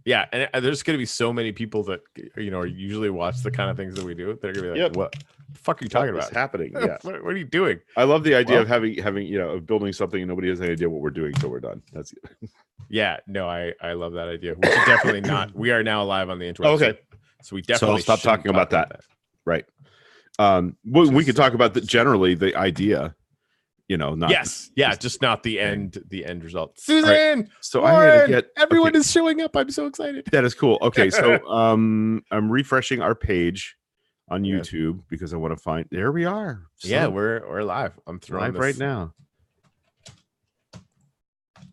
Yeah, and there's going to be so many people that usually watch the kind of things that we do. They're going to be like, "What the fuck are you talking about? Happening? Yeah. what are you doing?" I love the idea of having of building something and nobody has any idea what we're doing until we're done. That's yeah. No, I love that idea. We should definitely not. We are now live on the internet. Okay, so we definitely stop talking about that. Right. We could talk about generally the idea. Not just not the end result. Susan, right. So Warren, I had to get everyone is showing up. I'm so excited. That is cool. Okay, so I'm refreshing our page on YouTube because I want to find. There we are. So, we're live. I'm throwing live right now.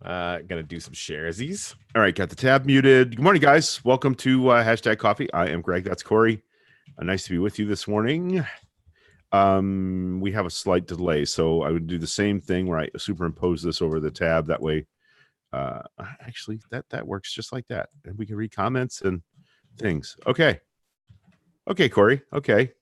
Gonna do some sharesies. All right, got the tab muted. Good morning, guys. Welcome to Hashtag Coffee. I am Greg. That's Corey. Nice to be with you this morning. We have a slight delay, so I would do the same thing where I superimpose this over the tab. That way, actually, that works just like that, and we can read comments and things. Okay, Corey. Okay,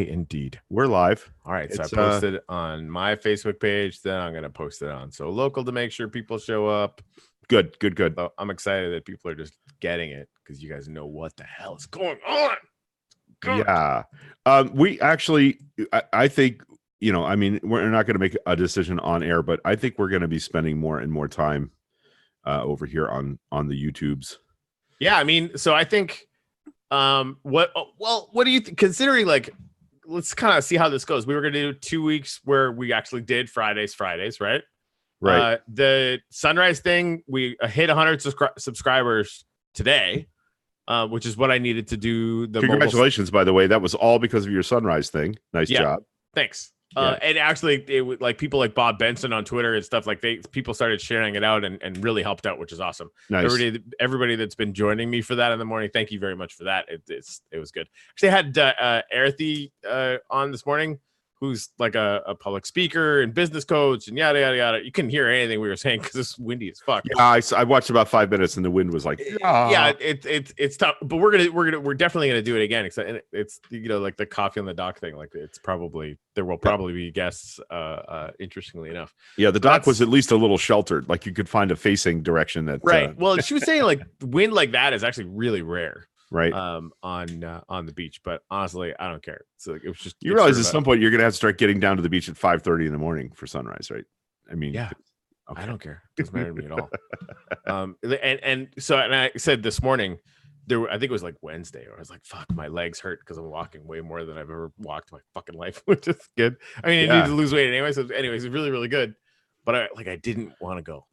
indeed. We're live. All right, so I posted on my Facebook page. Then I'm gonna post it on So Local to make sure people show up. Good. So I'm excited that people are just getting it because you guys know what the hell is going on. God. Yeah. We actually, I think, we're not going to make a decision on air, but I think we're going to be spending more and more time over here on the YouTubes. Yeah. So I think, what do you think, considering let's kind of see how this goes. We were going to do 2 weeks where we actually did Fridays, right? Right. The Sunrise thing, we hit 100 subscribers today. Which is what I needed to do. Congratulations, by the way. That was all because of your Sunrise thing. Nice job. Thanks. And actually, it would people like Bob Benson on Twitter and stuff people started sharing it out and really helped out, which is awesome. Nice. Everybody that's been joining me for that in the morning, thank you very much for that. It was good. Actually, I had Earthy on this morning, who's like a public speaker and business coach and yada yada yada. You couldn't hear anything we were saying because it's windy as fuck. Yeah, I watched about 5 minutes and the wind was like, yeah, it's tough. But we're definitely gonna do it again. Except it's like the coffee on the dock thing. Like there will probably be guests. Interestingly enough, yeah, the dock was at least a little sheltered. Like you could find a facing direction that. Right. Well, she was saying wind like that is actually really rare. Right. On the beach, but honestly, I don't care. So it was just you realize at some point you're gonna have to start getting down to the beach at 5:30 in the morning for sunrise, right? Yeah. Okay. I don't care. It doesn't matter to me at all. And I said this morning, I think it was Wednesday, or I was like, "Fuck, my legs hurt because I'm walking way more than I've ever walked in my fucking life," which is good. I need to lose weight anyway, so anyways, it's really really good. But I didn't want to go,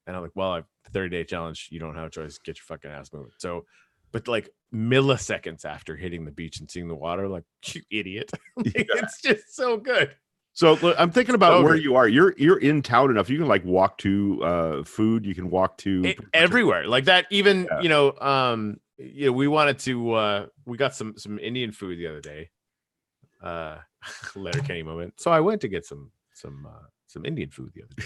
and I'm like, "Well, I've 30-day challenge. You don't have a choice. Get your fucking ass moving." So. But milliseconds after hitting the beach and seeing the water, you idiot. It's just so good. So look, I'm thinking about where you are. You're in town enough. You can walk to food. You can walk to everywhere like that. Even we wanted to. We got some Indian food the other day. Letterkenny moment. So I went to get some Indian food the other day.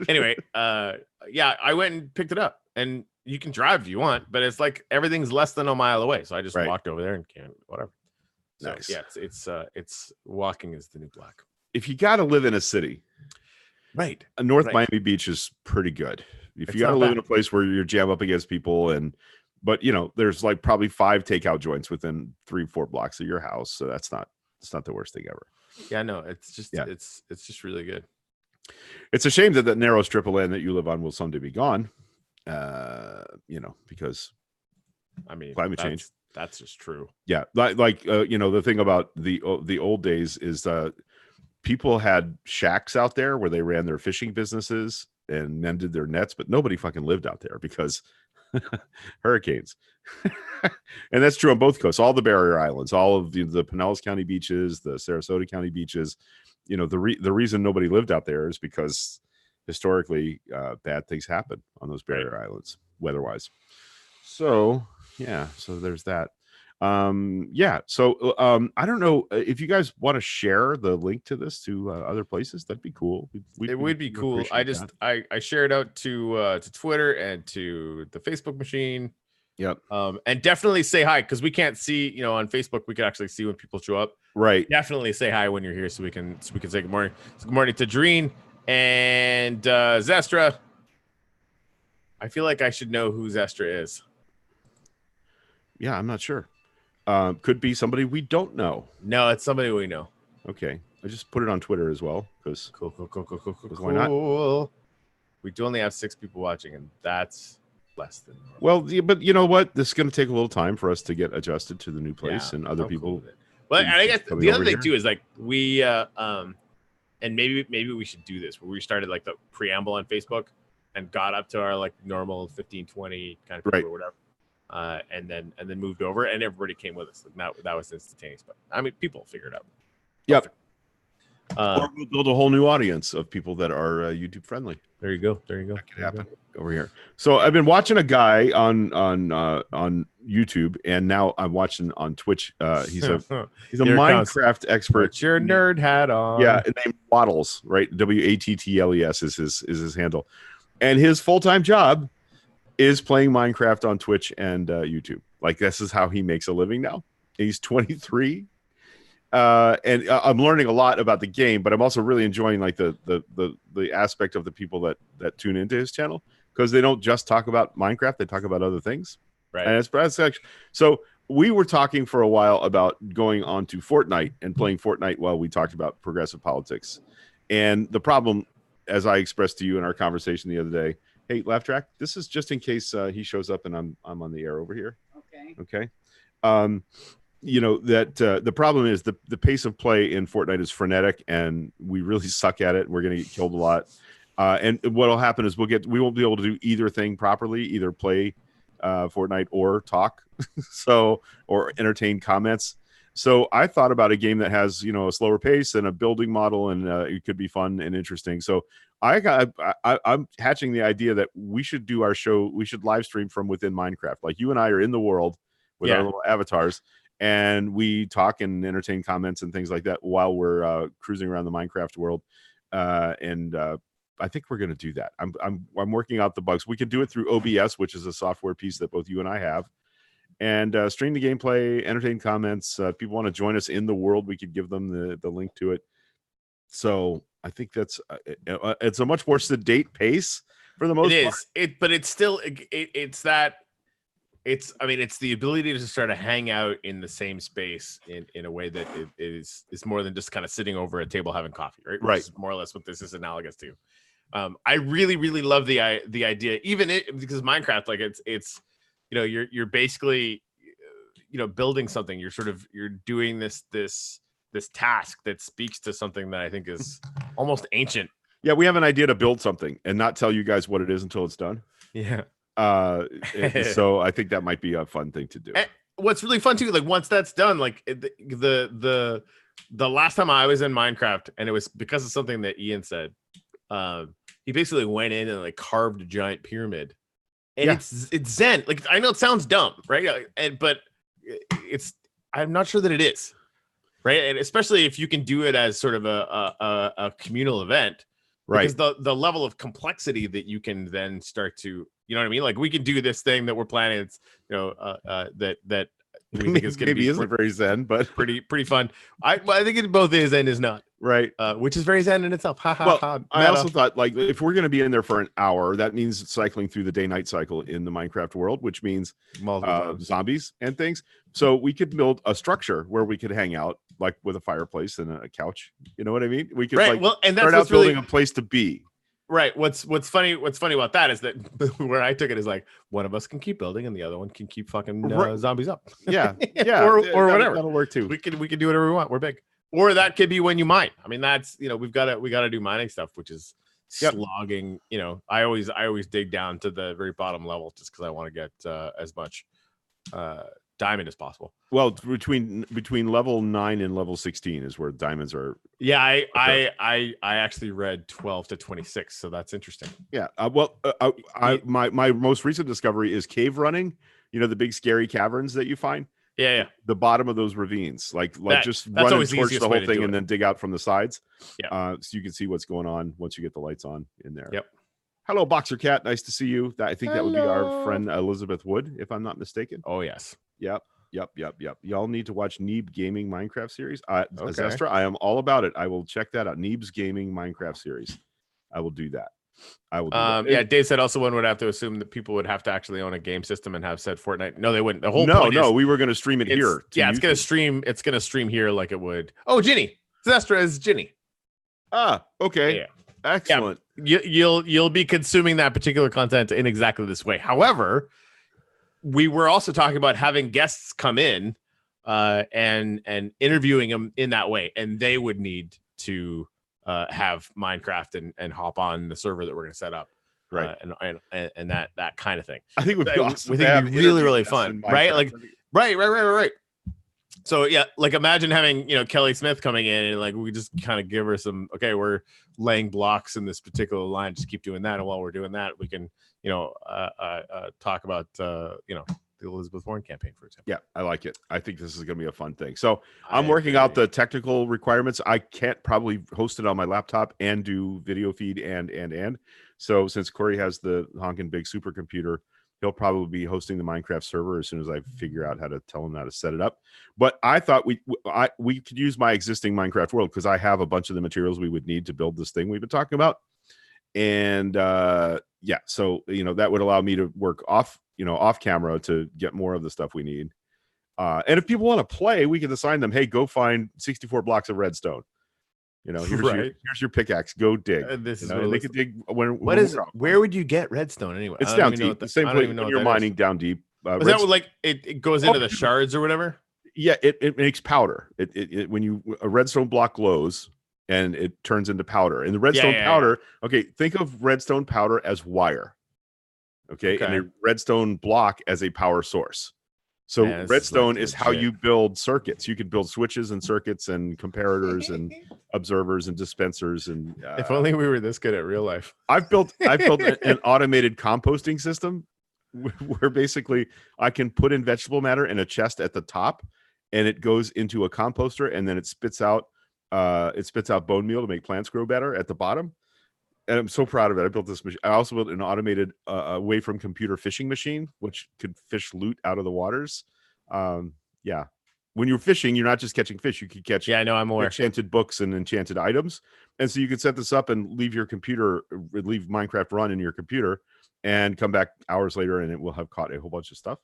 Anyway, I went and picked it up, and you can drive if you want, but it's everything's less than a mile away. So I just walked over there and whatever. So, nice. Yeah, it's walking is the new black. If you got to live in a city, right? Miami Beach is pretty good. If you got to live in a place where you're jam up against people, but there's probably 5 takeout joints within 3-4 blocks of your house, so it's not the worst thing ever. Yeah, no, it's just it's just really good. It's a shame that narrow strip of land that you live on will someday be gone. Because climate change. That's just true. Yeah, the thing about the old days is people had shacks out there where they ran their fishing businesses and mended their nets, but nobody fucking lived out there because hurricanes. And that's true on both coasts, all the barrier islands, all of the Pinellas County beaches, the Sarasota County beaches. The reason nobody lived out there is because historically bad things happen on those barrier islands weather-wise. So there's that. So I don't know if you guys want to share the link to this to other places. That'd be cool. It would be cool. I shared out to Twitter and to the Facebook machine. Yep. And definitely say hi, because we can't see, on Facebook we can actually see when people show up. Right. Definitely say hi when you're here so we can say good morning. So good morning to Dreen and Zestra. I feel like I should know who Zestra is. Yeah, I'm not sure. Could be somebody we don't know. No, it's somebody we know. Okay, I just put it on Twitter as well because Cool. why not? We do only have 6 people watching, and that's less than normal. Well, yeah, but you know what? This is going to take a little time for us to get adjusted to the new place and other people. Cool. But I guess the other thing too is like we and maybe we should do this where we started like the preamble on Facebook and got up to our like normal 15, 20 kind of people or whatever. And then moved over and everybody came with us. Like that was instantaneous. But I mean, people figure it out. Yep. Or we'll build a whole new audience of people that are YouTube friendly. There you go. That could happen over here. So I've been watching a guy on YouTube, and now I'm watching on Twitch. He's a Minecraft expert. Put your nerd hat on. Yeah, named Wattles, right? Wattles is his handle, and his full-time job is playing Minecraft on Twitch and YouTube. Like this is how he makes a living now. He's 23. And I'm learning a lot about the game, but I'm also really enjoying like the aspect of the people that tune into his channel because they don't just talk about Minecraft; they talk about other things. Right. And it's actually, so we were talking for a while about going on to Fortnite and playing Fortnite while we talked about progressive politics. And the problem, as I expressed to you in our conversation the other day, hey, Laugh Track, this is just in case he shows up and I'm on the air over here. Okay. You know that the problem is the pace of play in Fortnite is frenetic, and we really suck at it. We're going to get killed a lot, and what will happen is we won't be able to do either thing properly, either play Fortnite or talk, or entertain comments. So I thought about a game that has a slower pace and a building model, and it could be fun and interesting. So I'm hatching the idea that we should do our show. We should live stream from within Minecraft, like you and I are in the world with our little avatars. And we talk and entertain comments and things like that while we're cruising around the Minecraft world. And I think we're going to do that. I'm working out the bugs. We can do it through OBS, which is a software piece that both you and I have, and stream the gameplay, entertain comments. People want to join us in the world, we could give them the link to it. So I think that's it's a much more sedate pace for the most part. But it's still it's that. It's the ability to start to hang out in the same space in a way that it is more than just kind of sitting over a table having coffee, right? Right. Which is more or less what this is analogous to. I really, really love the idea, because Minecraft, like it's you're basically building something. You're doing this task that speaks to something that I think is almost ancient. Yeah, we have an idea to build something and not tell you guys what it is until it's done. Yeah. So I think that might be a fun thing to do. And what's really fun too, like once that's done, like the last time I was in Minecraft, and it was because of something that Ian said, he basically went in and like carved a giant pyramid, and it's Zen. Like I know it sounds dumb, right? But I'm not sure that it is, right? And especially if you can do it as sort of a communal event. Right. Because the level of complexity that you can then start to, you know what I mean? Like we can do this thing that we're planning. It's, that we think is going to be isn't very Zen, but pretty fun. I think it both is and is not. Right. Which is very Zen in itself. I also thought, like, if we're going to be in there for an hour, that means cycling through the day-night cycle in the Minecraft world, which means zombies and things. So we could build a structure where we could hang out, like with a fireplace and a couch. You know what I mean? We could and that's start out building a place to be. Right. What's funny about that is that where I took it is like one of us can keep building and the other one can keep fucking zombies up. Yeah. or whatever. That'll work too. We can do whatever we want. We're big. Or that could be when you mine. I mean, that's we got to do mining stuff, which is slogging. I always dig down to the very bottom level just because I want to get as much diamond as possible. Well, between level 9 and level 16 is where diamonds are. Yeah, I actually read 12 to 26, so that's interesting. Yeah. My most recent discovery is cave running. The big scary caverns that you find. Yeah. The bottom of those ravines, like just run and torch the whole thing and then dig out from the sides. Yeah. So you can see what's going on once you get the lights on in there. Yep. Hello, Boxer Cat. Nice to see you. I think that would be our friend Elizabeth Wood, if I'm not mistaken. Oh yes. Yep. Y'all need to watch Neeb Gaming Minecraft series. Zestra, I am all about it. I will check that out. Neeb's Gaming Minecraft series. I will do that. I will do that. Dave said also one would have to assume that people would have to actually own a game system and have said Fortnite. No, they wouldn't. The whole point is we were going to stream it here. It's going to stream. It's going to stream here like it would. Oh, Ginny. Zestra is Ginny. Ah, okay. Yeah. Excellent. Yeah, you'll be consuming that particular content in exactly this way. However, we were also talking about having guests come in and interviewing them in that way, and they would need to have Minecraft and hop on the server that we're going to set up, right? And that kind of thing. I think it would be awesome. We think it'd be really fun, right? Like, right. So yeah, like imagine having Kelly Smith coming in and like we just kind of give her some. Okay, we're laying blocks in this particular line. Just keep doing that, and while we're doing that, we can talk about the Elizabeth Warren campaign, for example. Yeah, I like it. I think this is going to be a fun thing. So I'm working out the technical requirements. I can't probably host it on my laptop and do video feed and. So since Corey has the honking big supercomputer, he'll probably be hosting the Minecraft server as soon as I figure out how to tell him how to set it up. But I thought we could use my existing Minecraft world because I have a bunch of the materials we would need to build this thing we've been talking about. And so that would allow me to work off camera to get more of the stuff we need. And if people want to play, we can assign them, hey, go find 64 blocks of redstone. Here's your pickaxe. Go dig. They could dig. Where would you get redstone anyway? It's down deep. The same place when you're mining down deep. Is that what, like it goes into the shards or whatever? Yeah, it makes powder. It when a redstone block glows and it turns into powder. And the redstone powder. Yeah. Okay, think of redstone powder as wire. Okay, and a redstone block as a power source. So redstone is how you build circuits. You can build switches and circuits and comparators and observers and dispensers. And if only we were this good at real life. I've built an automated composting system where basically I can put in vegetable matter in a chest at the top, and it goes into a composter, and then it spits out bone meal to make plants grow better at the bottom. And I'm so proud of it. I built this machine. I also built an automated away from computer fishing machine, which could fish loot out of the waters. When you're fishing, you're not just catching fish. You could catch I'm aware. Enchanted books and enchanted items. And so you could set this up and leave Minecraft run in your computer and come back hours later, and it will have caught a whole bunch of stuff.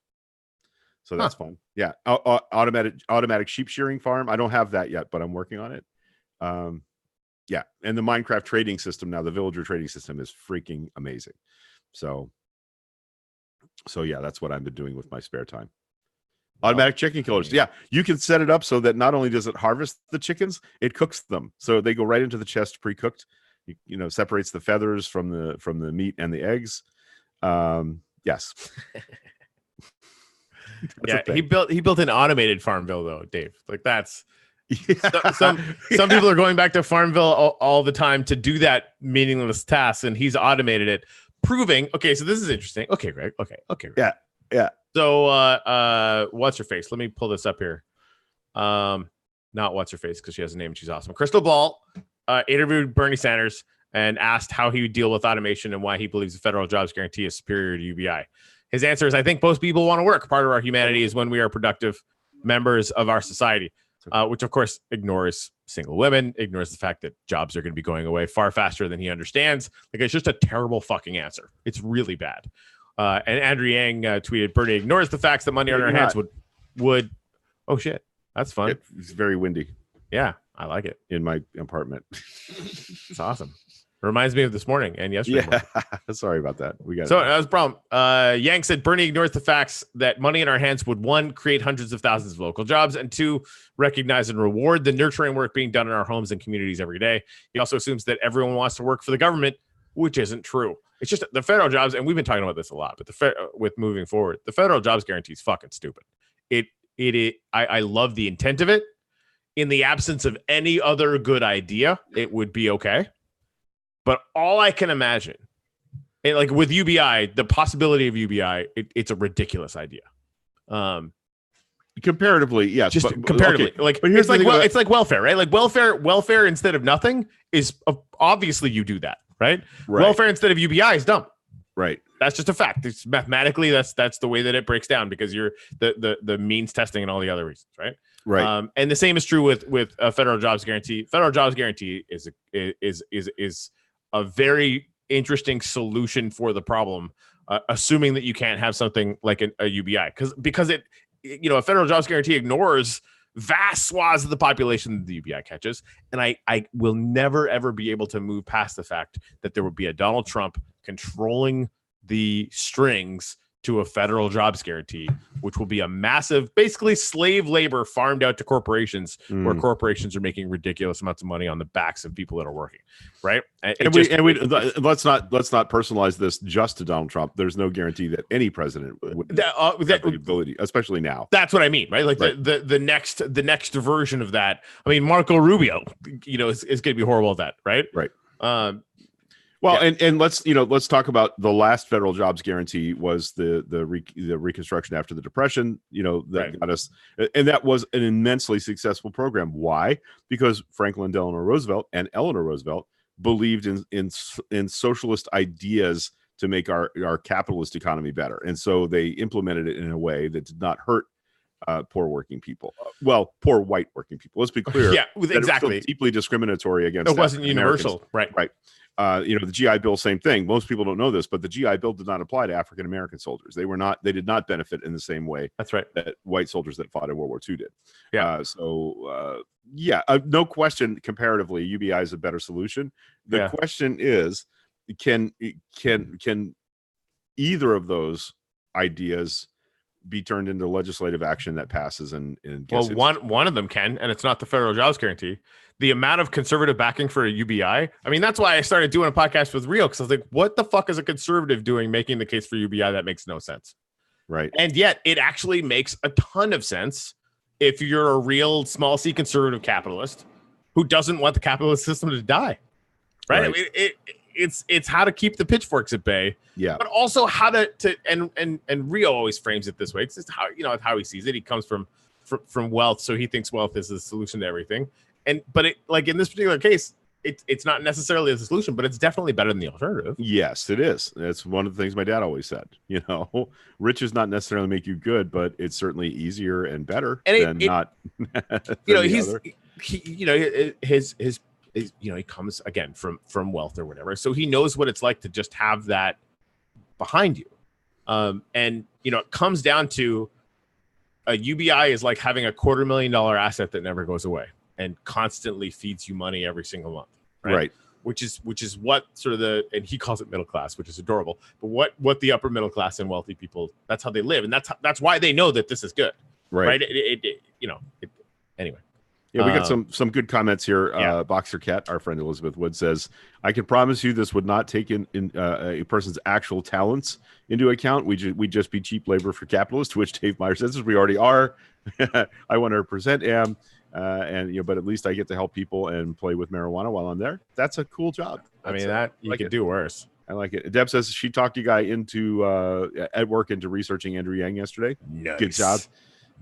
So that's fun. Yeah. Automatic sheep shearing farm. I don't have that yet, but I'm working on it. Yeah, and the Minecraft trading system now, the villager trading system is freaking amazing. So yeah, that's what I've been doing with my spare time. Automatic chicken killers. Yeah, you can set it up so that not only does it harvest the chickens, it cooks them. So they go right into the chest pre-cooked. Separates the feathers from the meat and the eggs. Yes. He built an automated Farmville though, Dave. Like that's. Yeah. Some people are going back to Farmville all the time to do that meaningless task, and he's automated it, proving. Okay, so this is interesting. Okay, Greg. Okay. Yeah. So, what's her face? Let me pull this up here. Not what's her face because she has a name and she's awesome. Crystal Ball interviewed Bernie Sanders and asked how he would deal with automation and why he believes the federal jobs guarantee is superior to UBI. His answer is, "I think most people want to work. Part of our humanity is when we are productive members of our society." Which, of course, ignores single women, ignores the fact that jobs are going to be going away far faster than he understands. Like, it's just a terrible fucking answer. It's really bad. And Andrew Yang tweeted, Bernie ignores the facts that money on our hands would. Oh, shit. That's fun. It's very windy. Yeah, I like it. In my apartment. It's awesome. Reminds me of this morning and yesterday. Yeah, sorry about that. That was a problem. Yang said Bernie ignores the facts that money in our hands would, 1, create hundreds of thousands of local jobs, and 2, recognize and reward the nurturing work being done in our homes and communities every day. He also assumes that everyone wants to work for the government, which isn't true. It's just the federal jobs, and we've been talking about this a lot, but with moving forward, the federal jobs guarantee is fucking stupid. I love the intent of it. In the absence of any other good idea, it would be okay. But all I can imagine, like with UBI, the possibility of UBI, it's a ridiculous idea. Comparatively, yes. Just comparatively, okay. Like it's like welfare, right? Like welfare instead of nothing is obviously you do that, right? Welfare instead of UBI is dumb. Right. That's just a fact. It's mathematically that's the way that it breaks down because you're the means testing and all the other reasons, right? Right. And the same is true with a federal jobs guarantee. Federal jobs guarantee is a very interesting solution for the problem, assuming that you can't have something like a UBI, because it, you know, a federal jobs guarantee ignores vast swaths of the population that the UBI catches. And I will never, ever be able to move past the fact that there would be a Donald Trump controlling the strings to a federal jobs guarantee, which will be a massive, basically slave labor farmed out to corporations, where corporations are making ridiculous amounts of money on the backs of people that are working, right? Let's not personalize this just to Donald Trump. There's no guarantee that any president would have the ability, especially now. That's what I mean, right? Like the next version of that. I mean, Marco Rubio, you know, is going to be horrible at that, right? Right. And let's talk about the last federal jobs guarantee was the Reconstruction after the Depression, you know, that got us, and that was an immensely successful program. Why? Because Franklin Delano Roosevelt and Eleanor Roosevelt believed in socialist ideas to make our capitalist economy better, and so they implemented it in a way that did not hurt poor working people. Well, poor white working people. Let's be clear. Yeah, exactly. It was deeply discriminatory against. It wasn't universal, right? Right. You know, the GI Bill, same thing. Most people don't know this, but the GI Bill did not apply to African American soldiers. They did not benefit in the same way. That's right. That white soldiers that fought in World War II did. Yeah. No question. Comparatively, UBI is a better solution. The question is, can either of those ideas be turned into legislative action that passes? And well, one of them can, and it's not the federal jobs guarantee. The amount of conservative backing for a UBI. I mean, that's why I started doing a podcast with Rio, because I was like, what the fuck is a conservative doing making the case for UBI? That makes no sense. Right. And yet it actually makes a ton of sense if you're a real small c conservative capitalist who doesn't want the capitalist system to die. Right. I mean, it's how to keep the pitchforks at bay. Yeah. But also how to and Rio always frames it this way. It's just how, you know, how he sees it. He comes from wealth, so he thinks wealth is the solution to everything. But it, like in this particular case, it's not necessarily the solution, but it's definitely better than the alternative. Yes, it is. That's one of the things my dad always said. You know, riches not necessarily make you good, but it's certainly easier and better than not. You know, his you know, he comes again from wealth or whatever, so he knows what it's like to just have that behind you. And you know, it comes down to a UBI is like having a $250,000 asset that never goes away and constantly feeds you money every single month, right? Which is what sort of and he calls it middle class, which is adorable, but what the upper middle class and wealthy people, that's how they live, and that's why they know that this is good, right? Anyway. Yeah, we got some good comments here. Boxer Cat, our friend Elizabeth Wood, says, "I can promise you this would not take in a person's actual talents into account. We'd just be cheap labor for capitalists." To which Dave Meyer says, "We already are." I 100% am, and you know, but at least I get to help people and play with marijuana while I'm there. That's a cool job. I mean, that you could do worse. I like it. Deb says she talked you guy into at work into researching Andrew Yang yesterday. Nice. Good job.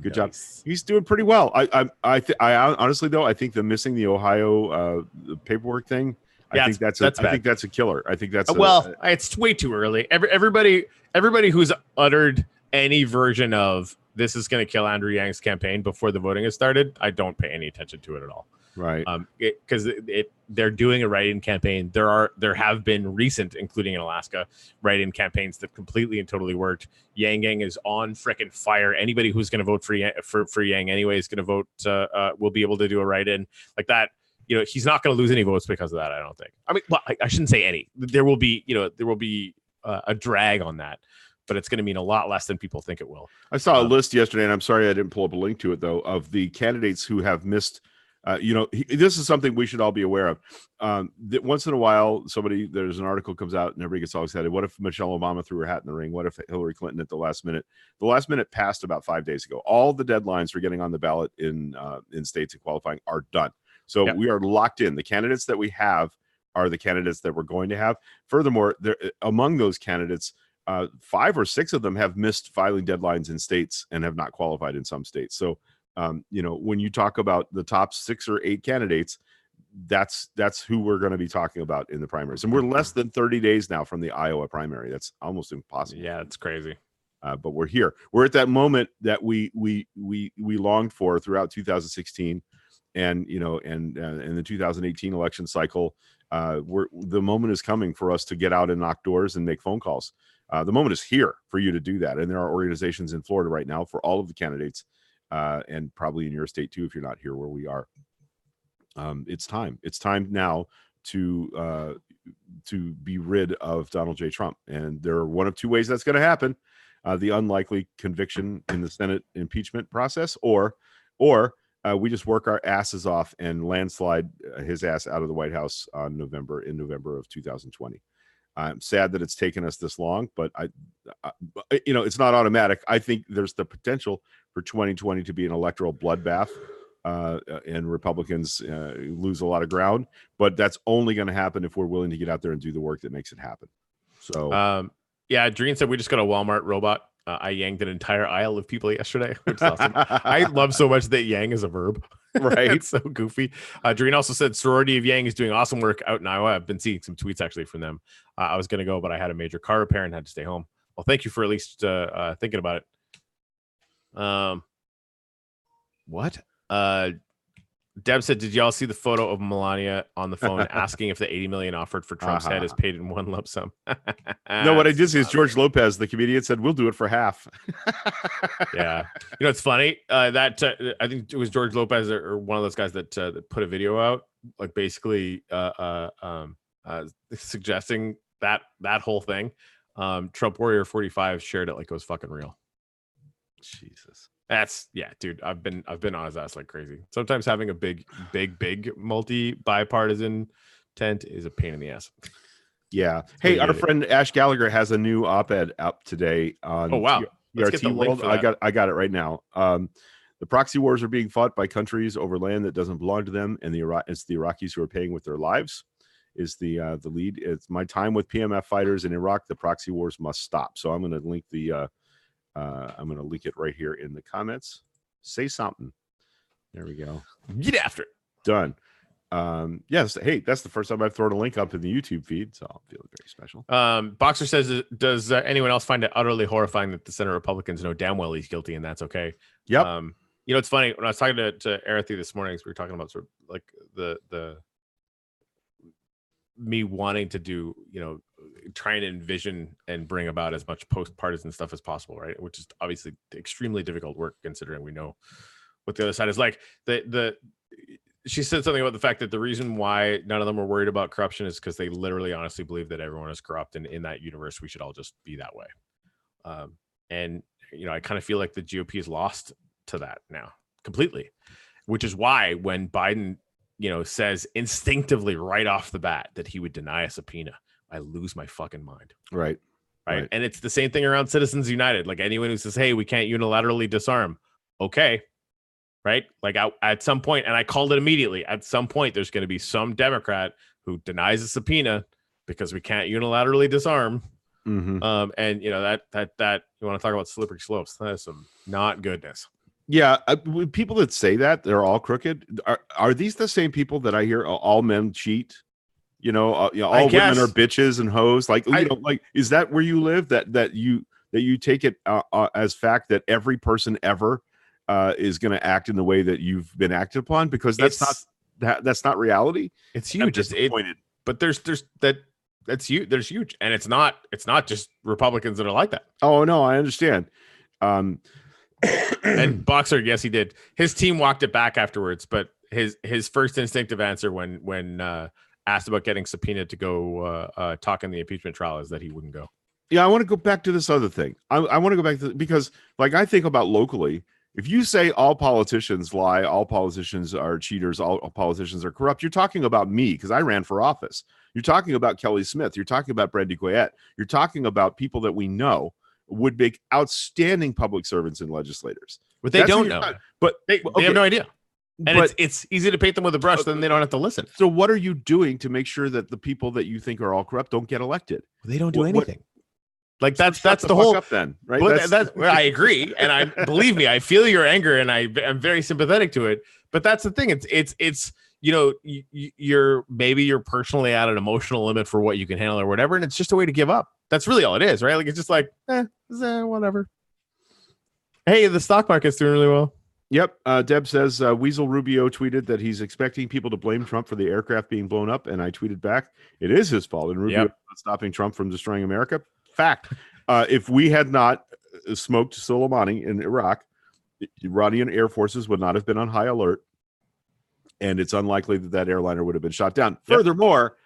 Good job. He's doing pretty well. I honestly though, I think missing the Ohio paperwork thing. I think that's a killer. I think that's it's way too early. Everybody who's uttered any version of this is going to kill Andrew Yang's campaign before the voting has started, I don't pay any attention to it at all. Right. Because they're doing a write-in campaign. There have been recent, including in Alaska, write-in campaigns that completely and totally worked. Yang Gang is on frickin' fire. Anybody who's going to vote for Yang anyway is going to vote. Will be able to do a write-in like that. You know, he's not going to lose any votes because of that. I don't think. I mean, well, I shouldn't say any. There will be a drag on that, but it's going to mean a lot less than people think it will. I saw a list yesterday, and I'm sorry I didn't pull up a link to it though, of the candidates who have missed. This is something we should all be aware of. That once in a while, there's an article comes out and everybody gets all excited. What if Michelle Obama threw her hat in the ring? What if Hillary Clinton at the last minute? The last minute passed about 5 days ago. All the deadlines for getting on the ballot in states and qualifying are done. So we are locked in. The candidates that we have are the candidates that we're going to have. Furthermore, among those candidates, 5 or 6 of them have missed filing deadlines in states and have not qualified in some states. So when you talk about the top 6 or 8 candidates, that's who we're going to be talking about in the primaries. And we're less than 30 days now from the Iowa primary. That's almost impossible. Yeah, it's crazy. But we're here. We're at that moment that we longed for throughout 2016, and in the 2018 election cycle, The moment is coming for us to get out and knock doors and make phone calls. The moment is here for you to do that. And there are organizations in Florida right now for all of the candidates, and probably in your state too, if you're not here where we are. It's time. It's time now to be rid of Donald J. Trump. And there are one of two ways that's going to happen. The unlikely conviction in the Senate impeachment process, or we just work our asses off and landslide his ass out of the White House in November of 2020. I'm sad that it's taken us this long, but I it's not automatic. I think there's the potential for 2020 to be an electoral bloodbath, and Republicans lose a lot of ground, but that's only going to happen if we're willing to get out there and do the work that makes it happen. So, yeah, Dreen said we just got a Walmart robot. I yanked an entire aisle of people yesterday, which is awesome. I love so much that yang is a verb. Right. It's so goofy. Dreen also said Sorority of Yang is doing awesome work out in Iowa. I've been seeing some tweets actually from them. I was going to go, but I had a major car repair and had to stay home. Well, thank you for at least thinking about it. What? Deb said, did y'all see the photo of Melania on the phone asking if the $80 million offered for Trump's head is paid in one lump sum? No, what I did see is George Lopez, the comedian, said, we'll do it for half. Yeah. It's funny that I think it was George Lopez or one of those guys that put a video out, like basically suggesting that whole thing. Trump Warrior 45 shared it like it was fucking real. Jesus. That's dude. I've been on his ass like crazy. Sometimes having a big multi bipartisan tent is a pain in the ass. Yeah. Hey, our friend Ash Gallagher has a new op-ed up today on TRT World. I got it right now. The proxy wars are being fought by countries over land that doesn't belong to them, and it's the Iraqis who are paying with their lives. Is the lead? It's my time with PMF fighters in Iraq. The proxy wars must stop. So I'm going to link I'm going to link it right here in the comments. Say something. There we go. Get after it. Done. Yes. Hey, that's the first time I've thrown a link up in the YouTube feed, so I'll feel very special. Boxer says, does anyone else find it utterly horrifying that the Senate Republicans know damn well he's guilty and that's okay? Yep. It's funny when I was talking to Arathy this morning, we were talking about sort of like the me wanting to do, try and envision and bring about as much post-partisan stuff as possible, right? Which is obviously extremely difficult work considering we know what the other side is like. She said something about the fact that the reason why none of them are worried about corruption is because they literally honestly believe that everyone is corrupt, and in that universe we should all just be that way. And I kind of feel like the GOP is lost to that now completely, which is why when Biden says instinctively right off the bat that he would deny a subpoena, I lose my fucking mind. Right. And it's the same thing around Citizens United. Like anyone who says, hey, we can't unilaterally disarm. Okay. Right. Like at some point, and I called it immediately, at some point, there's going to be some Democrat who denies a subpoena because we can't unilaterally disarm. Mm-hmm. And that you want to talk about slippery slopes. That is some not goodness. Yeah, people that say that they're all crooked. Are these the same people that I hear all men cheat? All women are bitches and hoes. Like is that where you live? That you take it as fact that every person ever is going to act in the way that you've been acted upon? Because that's not reality. It's huge. I'm disappointed. But there's huge. There's huge, and it's not just Republicans that are like that. Oh no, I understand. And Boxer, yes, he did. His team walked it back afterwards, but his first instinctive answer when asked about getting subpoenaed to go talk in the impeachment trial is that he wouldn't go. Yeah, I want to go back to this other thing. I want to go back to because, like, I think about locally. If you say all politicians lie, all politicians are cheaters, all politicians are corrupt, you're talking about me because I ran for office. You're talking about Kelly Smith. You're talking about Brandy Guayette. You're talking about people that we know would make outstanding public servants and legislators. But they don't know. But they have no idea. And it's easy to paint them with a brush, then they don't have to listen. So what are you doing to make sure that the people that you think are all corrupt don't get elected? They don't do anything. Like that's the whole up then, right? That's I agree, and believe me, I feel your anger, and I'm very sympathetic to it. But that's the thing. It's you're personally at an emotional limit for what you can handle or whatever, and it's just a way to give up. That's really all it is, right? Like it's just like whatever. Hey, the stock market's doing really well. Yep. Deb says Weasel Rubio tweeted that he's expecting people to blame Trump for the aircraft being blown up, and I tweeted back, "It is his fault." And Rubio not stopping Trump from destroying America. Fact. If we had not smoked Soleimani in Iraq, Iranian air forces would not have been on high alert, and it's unlikely that that airliner would have been shot down. Yep. Furthermore,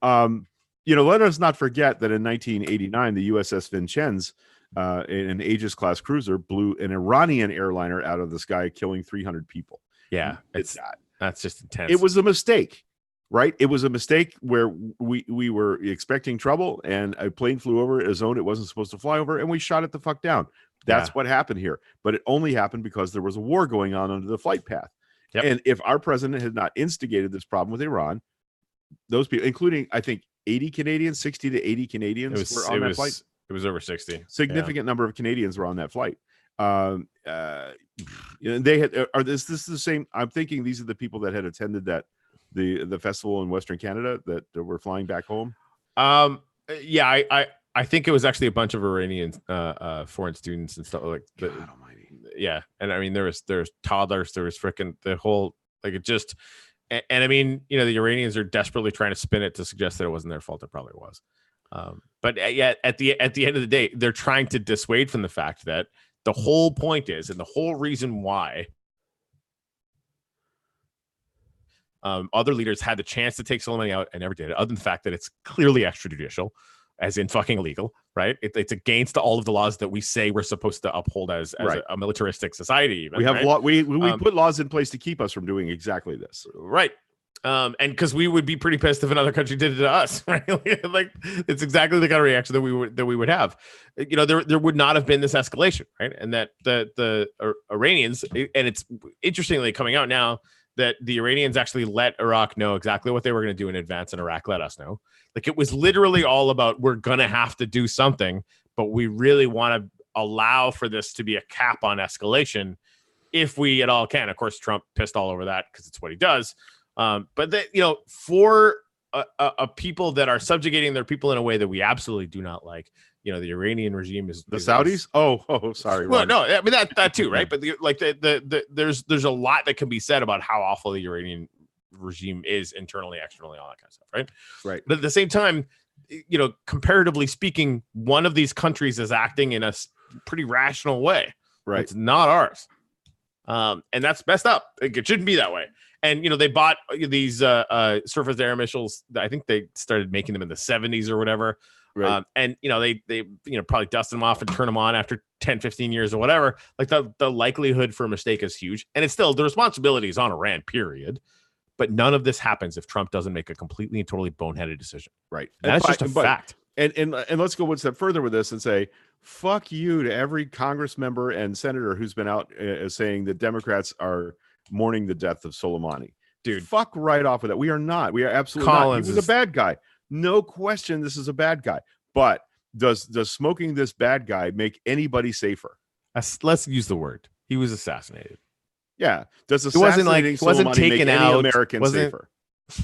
let us not forget that in 1989, the USS Vincennes, an Aegis class cruiser, blew an Iranian airliner out of the sky, killing 300 people. Yeah, that's just intense. It was a mistake, right? It was a mistake where we were expecting trouble, and a plane flew over a zone it wasn't supposed to fly over, and we shot it the fuck down. That's what happened here. But it only happened because there was a war going on under the flight path. Yep. And if our president had not instigated this problem with Iran, those people, including, I think, 80 Canadians, 60 to 80 Canadians were on that flight. It was over 60. Significant number of Canadians were on that flight. They had, this is the same. I'm thinking these are the people that had attended the festival in Western Canada that were flying back home. I think it was actually a bunch of Iranian foreign students and stuff like that. God almighty. Yeah. And I mean, there's toddlers, there was freaking the whole, like, it just, and I mean, the Iranians are desperately trying to spin it to suggest that it wasn't their fault. It probably was. But at the end of the day, they're trying to dissuade from the fact that the whole point is, and the whole reason why other leaders had the chance to take Soleimani out and never did it, other than the fact that it's clearly extrajudicial, as in fucking illegal, right? It's against all of the laws that we say we're supposed to uphold as a militaristic society. Even, we have we put laws in place to keep us from doing exactly this, right? And because we would be pretty pissed if another country did it to us, right? Like, it's exactly the kind of reaction that we would have. There would not have been this escalation, right? And that the Iranians, and it's interestingly coming out now that the Iranians actually let Iraq know exactly what they were going to do in advance, and Iraq let us know. Like, it was literally all about, we're going to have to do something, but we really want to allow for this to be a cap on escalation if we at all can. Of course, Trump pissed all over that because it's what he does. But for a people that are subjugating their people in a way that we absolutely do not like, the Iranian regime is the Saudis. Oh, sorry. Well, no, I mean that too, right? But there's a lot that can be said about how awful the Iranian regime is internally, externally, all that kind of stuff, right? Right. But at the same time, comparatively speaking, one of these countries is acting in a pretty rational way. Right. It's not ours. And that's messed up. It shouldn't be that way. And, they bought these surface air missiles. I think they started making them in the 70s or whatever. Right. And, they probably dust them off and turn them on after 10, 15 years or whatever. Like, the likelihood for a mistake is huge. And it's still, the responsibility is on Iran, period. But none of this happens if Trump doesn't make a completely and totally boneheaded decision. Right. And that's just a fact. And let's go one step further with this and say, fuck you to every Congress member and senator who's been out saying that Democrats are mourning the death of Soleimani. Dude, fuck right off with that. We are not. We are absolutely not. He was a bad guy. No question, this is a bad guy. But does smoking this bad guy make anybody safer? Let's use the word. He was assassinated. Yeah. Does assassinating wasn't taken make out, any American safer?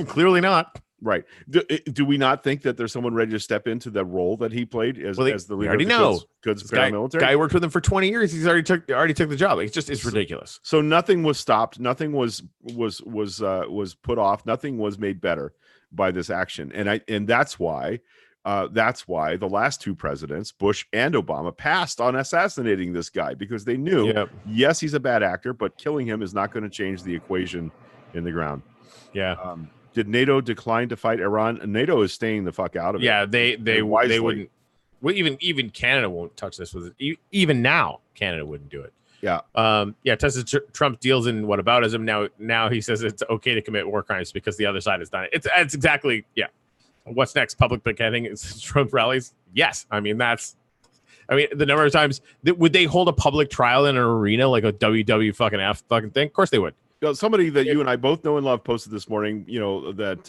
Clearly not. Right. Do we not think that there's someone ready to step into the role that he played as the leader of the Quds paramilitary? Guy worked with him for 20 years. He's already took the job. It's ridiculous. So nothing was stopped. Nothing was put off. Nothing was made better by this action. And that's why the last two presidents, Bush and Obama, passed on assassinating this guy, because they knew, yes, he's a bad actor, but killing him is not going to change the equation in the ground. Yeah. Did NATO decline to fight Iran? NATO is staying the fuck out of it. Yeah, they wouldn't. Well, even Canada won't touch this with it. Even now, Canada wouldn't do it. Yeah. Trump deals in whataboutism. Now he says it's okay to commit war crimes because the other side has done it. It's exactly, yeah. What's next? Public beheading? Trump rallies? Yes. I mean, the number of times would they hold a public trial in an arena like a WW fucking F fucking thing? Of course they would. Somebody that you and I both know and love posted this morning, that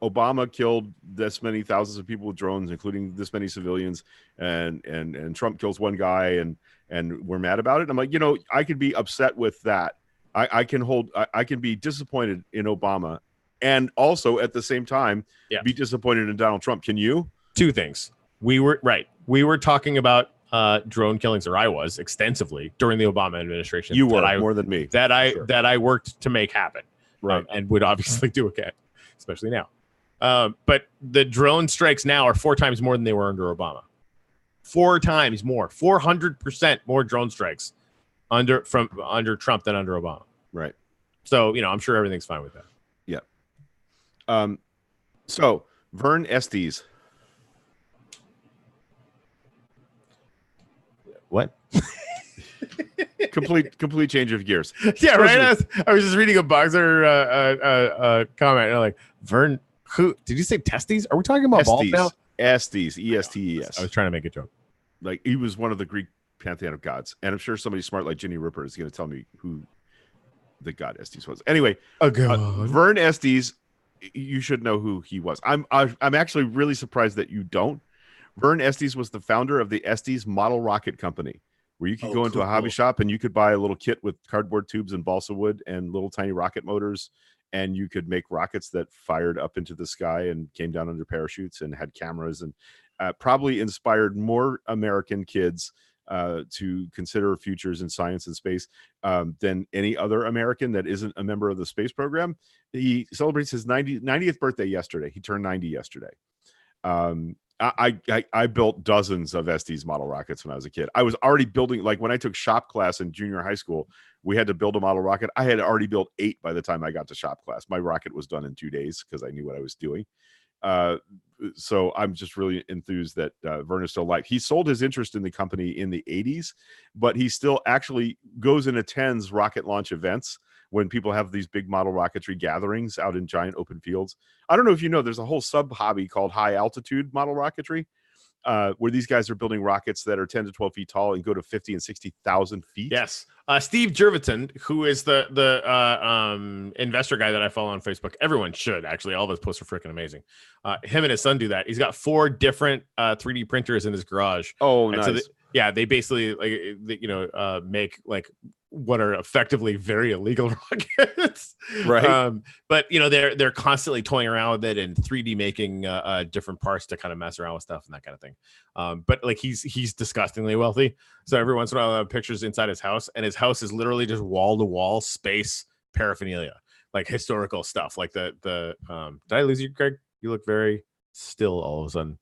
Obama killed this many thousands of people with drones, including this many civilians, and Trump kills one guy, and we're mad about it. I'm like, I could be upset with that. I can be disappointed in Obama, and also at the same time be disappointed in Donald Trump. Can you? Two things. We were talking about drone killings, or I was extensively during the Obama administration. You were more than me. That Sure. I worked to make happen, Right. and would obviously do again, especially now. But the drone strikes now are 4 times more than they were under Obama. 4 times more, 400% more drone strikes under Trump than under Obama. Right. So, I'm sure everything's fine with that. Yeah. So Vern Estes. What? complete change of gears. Yeah, right. I was just reading a Boxer comment. And I'm like, Vern, who did you say testes? Are we talking about balls now? Estes, E-S-T-E-S. I was trying to make a joke. Like, he was one of the Greek pantheon of gods, and I'm sure somebody smart like Ginny Ripper is going to tell me who the god Estes was. Anyway, Vern Estes, you should know who he was. I'm actually really surprised that you don't. Vern Estes was the founder of the Estes Model Rocket Company, where you could go into a hobby shop and you could buy a little kit with cardboard tubes and balsa wood and little tiny rocket motors, and you could make rockets that fired up into the sky and came down under parachutes and had cameras, and probably inspired more American kids to consider futures in science and space than any other American that isn't a member of the space program. He celebrates his 90th birthday yesterday. He turned 90 yesterday. I built dozens of Estes model rockets when I was a kid. I was already building, like when I took shop class in junior high school, we had to build a model rocket. I had already built 8 by the time I got to shop class. My rocket was done in 2 days because I knew what I was doing. So I'm just really enthused that Vern is still alive. He sold his interest in the company in the 80s, but he still actually goes and attends rocket launch events when people have these big model rocketry gatherings out in giant open fields. I don't know if you know, there's a whole sub hobby called high altitude model rocketry, where these guys are building rockets that are 10 to 12 feet tall and go to 50 and 60,000 feet. Yes. Steve Jurvetson, who is the investor guy that I follow on Facebook. Everyone should, actually. All of his posts are freaking amazing. Him and his son do that. He's got 4 different 3D printers in his garage. Oh, and nice. So they basically make like what are effectively very illegal rockets, right? But they're constantly toying around with it and 3D making different parts to kind of mess around with stuff and that kind of thing. But like he's disgustingly wealthy, so every once in a while I have pictures inside his house, and his house is literally just wall to wall space paraphernalia, like historical stuff. Like the did I lose you, Greg? You look very still all of a sudden.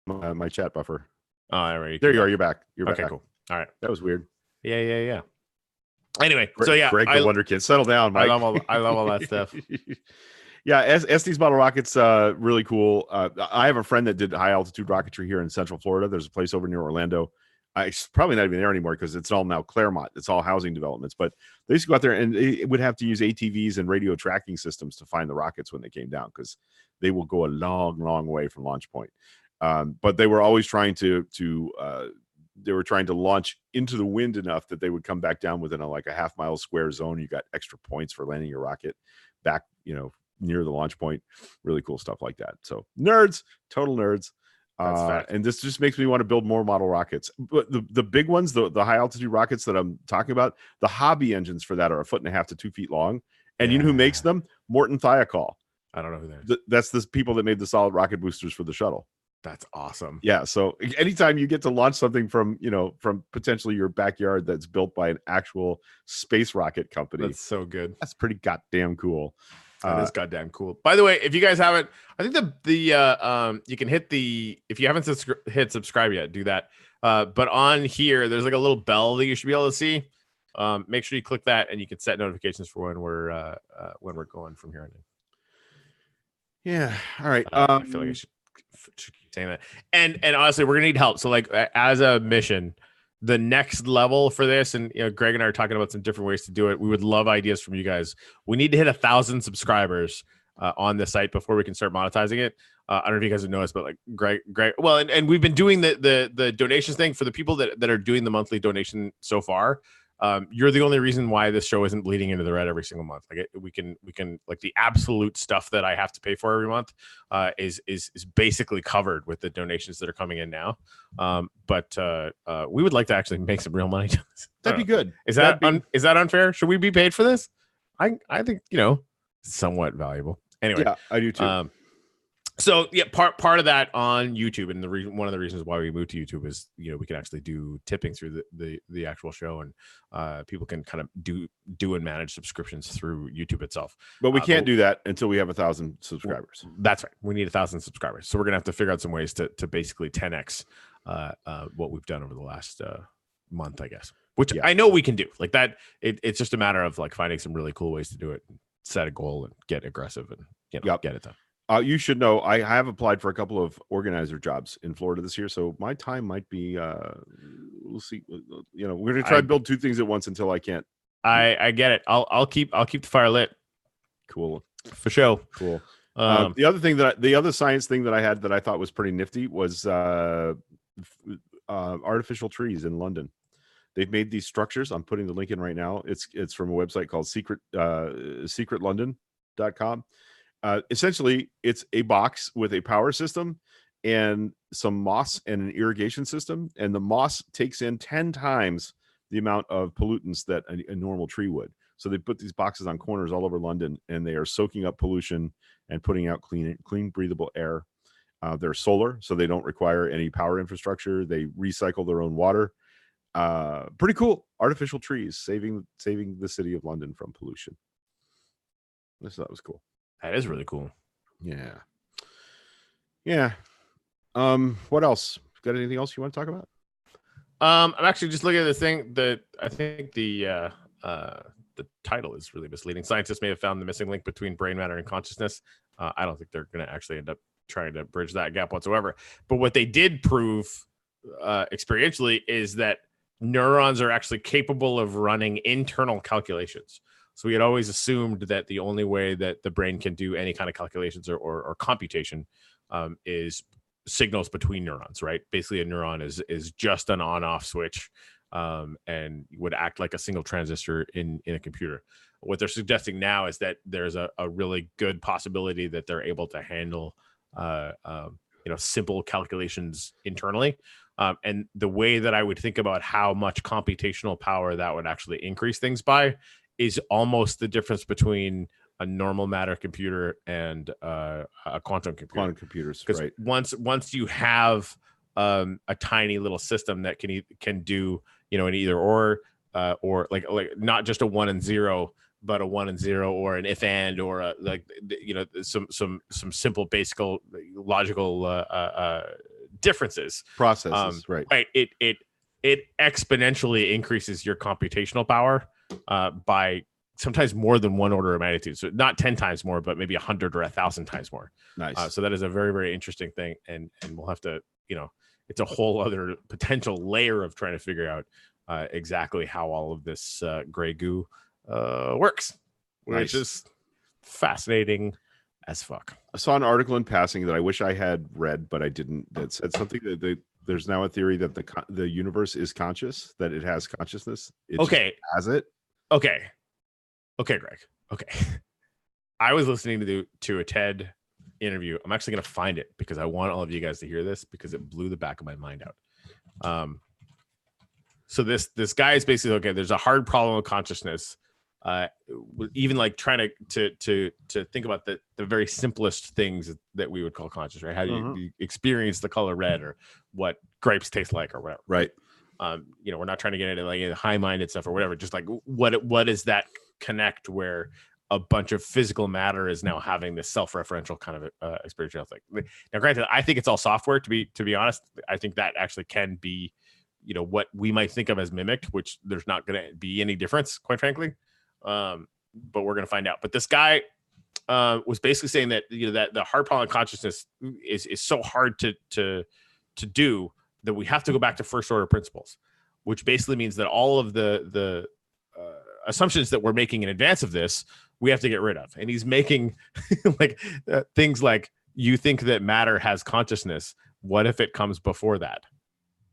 My chat buffer. Oh, right. There you are. You're back. You're okay, back. Cool. All right. That was weird. Yeah. Anyway, so yeah, Greg the Wonder Kid, settle down, Mike. I love all that stuff. Yeah, Estes model rockets, really cool. I have a friend that did high altitude rocketry here in Central Florida. There's a place over near Orlando. It's probably not even there anymore because it's all now Claremont. It's all housing developments. But they used to go out there and it would have to use ATVs and radio tracking systems to find the rockets when they came down, because they will go a long, long way from launch point. But they were always trying to launch into the wind enough that they would come back down within a half-mile square zone. You got extra points for landing your rocket back, near the launch point. Really cool stuff like that. So nerds, total nerds. And this just makes me want to build more model rockets. But the big ones, the high altitude rockets that I'm talking about, the hobby engines for that are 1.5 feet to 2 feet long. And you know who makes them? Morton Thiokol. I don't know who that is. That's the people that made the solid rocket boosters for the shuttle. That's awesome. Yeah. So anytime you get to launch something from potentially your backyard that's built by an actual space rocket company, that's so good. That's pretty goddamn cool. That is goddamn cool. By the way, if you guys haven't, I think you can hit if you haven't hit subscribe yet, do that. But on here, there's like a little bell that you should be able to see. Make sure you click that, and you can set notifications for when we're going from here on in. Yeah. All right. I feel like I should keep saying that. And honestly, we're gonna need help. So like as a mission, the next level for this, and Greg and I are talking about some different ways to do it. We would love ideas from you guys. We need to hit 1,000 subscribers on the site before we can start monetizing it. I don't know if you guys have noticed, but like Greg, well, and we've been doing the donations thing for the people that are doing the monthly donation so far. You're the only reason why this show isn't bleeding into the red every single month. Like we can like the absolute stuff that I have to pay for every month is basically covered with the donations that are coming in now. But we would like to actually make some real money. That'd be good. Is that unfair? Should we be paid for this? I think somewhat valuable. Anyway, yeah, I do too. So yeah, part of that on YouTube, and one of the reasons why we moved to YouTube is we can actually do tipping through the actual show, and people can kind of do and manage subscriptions through YouTube itself. But we can't do that until we have 1,000 subscribers. That's right. We need 1,000 subscribers, so we're gonna have to figure out some ways to basically 10x what we've done over the last month, I guess. Which I know we can do. Like that, it's just a matter of like finding some really cool ways to do it, set a goal, and get aggressive, and get it done. You should know I have applied for a couple of organizer jobs in Florida this year, so my time might be. We'll see. We're gonna try to build two things at once until I can't. I get it. I'll keep the fire lit. Cool, for sure. Cool. The other science thing that I had that I thought was pretty nifty was artificial trees in London. They've made these structures. I'm putting the link in right now. It's from a website called secretlondon.com. Essentially, it's a box with a power system and some moss and an irrigation system. And the moss takes in 10 times the amount of pollutants that a normal tree would. So they put these boxes on corners all over London, and they are soaking up pollution and putting out clean, breathable air. They're solar, so they don't require any power infrastructure. They recycle their own water. Pretty cool. Artificial trees saving the city of London from pollution. I thought that was cool. That is really cool. Yeah. What else? Got anything else you want to talk about? I'm actually just looking at this thing that I think the title is really misleading. Scientists may have found the missing link between brain matter and consciousness. I don't think they're going to actually end up trying to bridge that gap whatsoever. But what they did prove experientially is that neurons are actually capable of running internal calculations. So we had always assumed that the only way that the brain can do any kind of calculations or computation is signals between neurons, right? Basically, a neuron is just an on-off switch and would act like a single transistor in a computer. What they're suggesting now is that there's a really good possibility that they're able to handle simple calculations internally. And the way that I would think about how much computational power that would actually increase things by is almost the difference between a normal matter computer and a quantum computer. Quantum computers, right? Once you have a tiny little system that can do an either or like not just a 1 and 0, but a 1 and 0 or an if and or some simple basic logical differences processes, right? It exponentially increases your computational power by sometimes more than one order of magnitude. So not 10 times more, but maybe 100 or 1,000 times more. Nice. So that is a very, very interesting thing. And we'll have to, it's a whole other potential layer of trying to figure out exactly how all of this gray goo works, which is fascinating as fuck. I saw an article in passing that I wish I had read, but I didn't. That said something that there's now a theory that the universe is conscious, that it has consciousness. It has it. Okay, Greg. Okay. I was listening to a TED interview. I'm actually going to find it because I want all of you guys to hear this because it blew the back of my mind out. So this guy is basically, okay, there's a hard problem with consciousness. Even like trying to think about the very simplest things that we would call conscious, right? How do you experience the color red or what grapes taste like or whatever. Right. We're not trying to get into like high-minded stuff or whatever. Just like what is that connect where a bunch of physical matter is now having this self-referential kind of experiential thing. Now, granted, I think it's all software. To be honest, I think that actually can be, what we might think of as mimicked, which there's not going to be any difference, quite frankly. But we're going to find out. But this guy was basically saying that that the hard problem of consciousness is so hard to do that we have to go back to first order principles, which basically means that all of the assumptions that we're making in advance of this, we have to get rid of. And he's making things like, you think that matter has consciousness. What if it comes before that?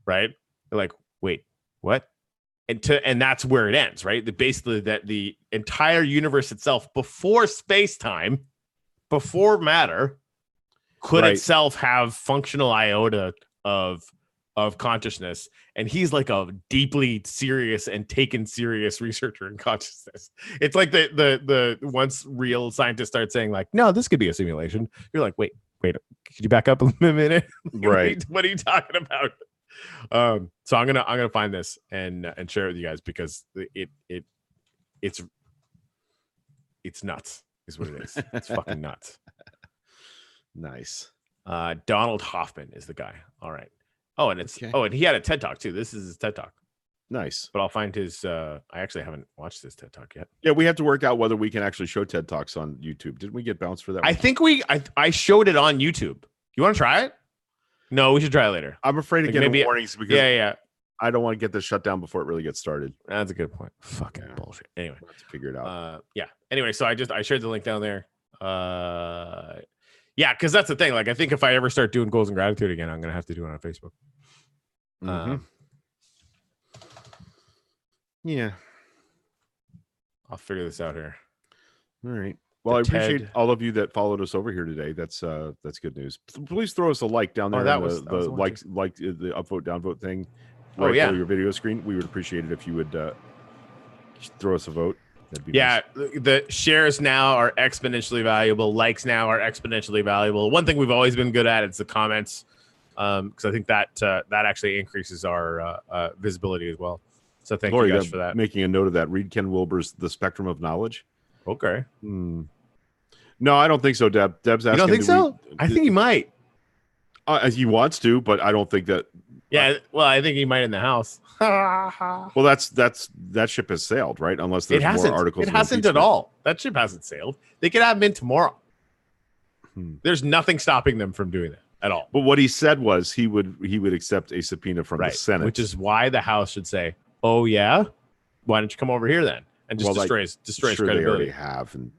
Right? They're like, wait, what? And that's where it ends, right? Basically that the entire universe itself, before space-time, before matter, could itself have functional iota of consciousness. And he's like a deeply serious and taken serious researcher in consciousness. It's like the once real scientists start saying like, no, this could be a simulation. You're like, wait, Could you back up a minute? Right. What are you talking about? So I'm gonna find this and share it with you guys because it's nuts is what it is. It's fucking nuts. Nice. Donald Hoffman is the guy. All right. Oh, and it's Okay. and he had a TED Talk too. This is his TED Talk. Nice. But I'll find his I actually haven't watched this TED Talk yet. Yeah, we have to work out whether we can actually show TED Talks on YouTube. Didn't we get bounced for that? I think I showed it on YouTube. You want to try it? No, we should try it later. I'm afraid of getting warnings because yeah. I don't want to get this shut down before it really gets started. That's a good point. Fucking bullshit. Anyway, we'll have to figure it out. Yeah. Anyway, so I shared the link down there. Yeah, because that's the thing. Like, I think if I ever start doing goals and gratitude again, I'm gonna have to do it on Facebook. Yeah, I'll figure this out here. All right. Well, I appreciate all of you that followed us over here today. That's good news. Please throw us a like down there. That was the like the upvote downvote thing. Right below your video screen. We would appreciate it if you would throw us a vote. That'd be nice. The shares now are exponentially valuable. Likes now are exponentially valuable. One thing we've always been good at is the comments, because I think that actually increases our visibility as well. So thank you guys for that. Making a note of that. Read Ken Wilber's The Spectrum of Knowledge. Okay. No, I don't think so, Deb. Deb's asking. You don't think so? I think he might. He wants to, but I don't think that. Yeah, well, I think he might in the house. Well, that ship has sailed, right? Unless there's more articles. It hasn't at all. That ship hasn't sailed. They could have him in tomorrow. There's nothing stopping them from doing that at all. But what he said was he would accept a subpoena from the Senate, which is why the House should say, "Oh yeah, why don't you come over here then?" And just destroy his credibility. They already have, and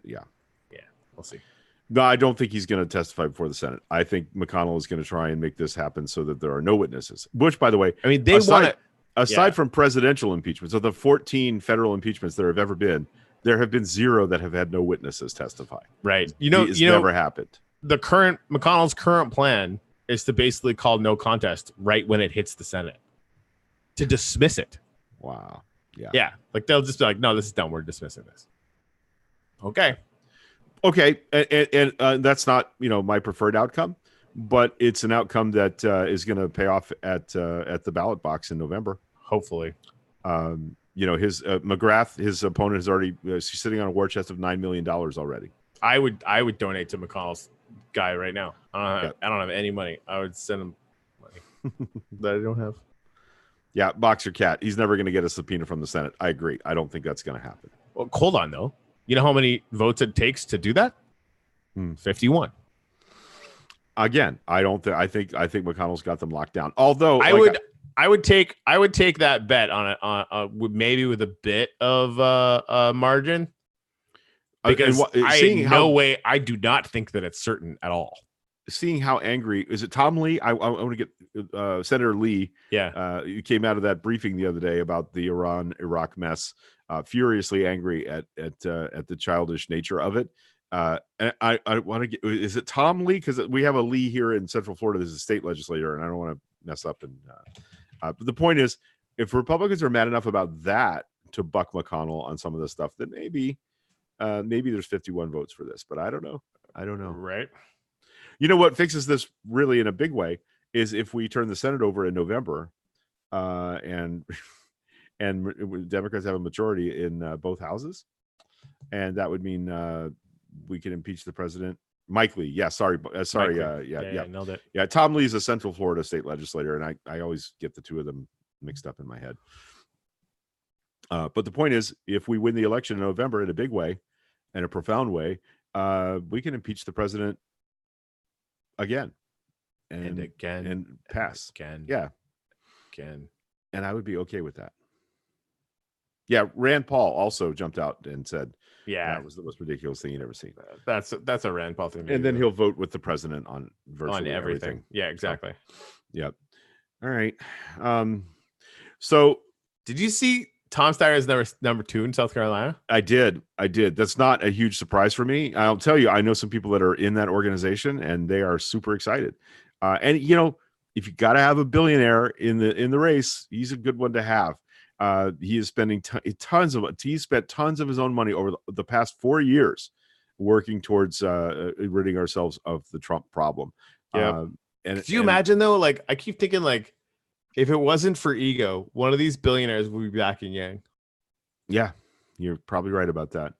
yeah, we'll see. No, I don't think he's going to testify before the Senate. I think McConnell is going to try and make this happen so that there are no witnesses. Which, by the way, I mean, they want it. Aside from presidential impeachments, of the 14 federal impeachments there have ever been, there have been 0 that have had no witnesses testify. Right. It's never happened. McConnell's current plan is to basically call no contest right when it hits the Senate to dismiss it. Wow. Yeah. Yeah. Like they'll just be like, no, this is done. We're dismissing this. Okay. And that's not my preferred outcome, but it's an outcome that is going to pay off at the ballot box in November. Hopefully, his McGrath, his opponent, is already sitting on a war chest of $9 million already. I would donate to McConnell's guy right now. I don't have any money. I would send him money that I don't have. Yeah, box your cat. He's never going to get a subpoena from the Senate. I agree. I don't think that's going to happen. Well, hold on though. You know how many votes it takes to do that? 51. Again, I don't think. I think McConnell's got them locked down. Although I would take that bet on maybe with a bit of margin, because I do not think that it's certain at all. Seeing how angry is it? Tom Lee. I want to get Senator Lee. Yeah, he came out of that briefing the other day about the Iran-Iraq mess. Furiously angry at the childish nature of it. And I want to get, is it Tom Lee? Because we have a Lee here in Central Florida. There's a state legislator, and I don't want to mess up. And but the point is, if Republicans are mad enough about that to buck McConnell on some of this stuff, then maybe there's 51 votes for this. But I don't know. Right. You know what fixes this really in a big way is if we turn the Senate over in November, and Democrats have a majority in both houses, and that would mean we can impeach the president. Mike Lee, yeah, sorry, yeah, nailed it. Yeah, Tom Lee is a Central Florida state legislator, and I always get the two of them mixed up in my head. But the point is, if we win the election in November in a big way, in a profound way, we can impeach the president again, and pass again, again, and I would be okay with that. Yeah, Rand Paul also jumped out and said, that was the most ridiculous thing he'd ever seen. That's a Rand Paul thing. And then he'll vote with the president on virtually everything. Yeah, exactly. Yep. All right. So did you see Tom Steyer is number 2 in South Carolina? I did. That's not a huge surprise for me. I'll tell you, I know some people that are in that organization, and they are super excited. And if you got to have a billionaire in the race, he's a good one to have. He is spending he spent tons of his own money over the past 4 years working towards ridding ourselves of the Trump problem. Yeah. And Could you imagine though? Like, I keep thinking, like, if it wasn't for ego, one of these billionaires would be backing Yang. Yeah, you're probably right about that.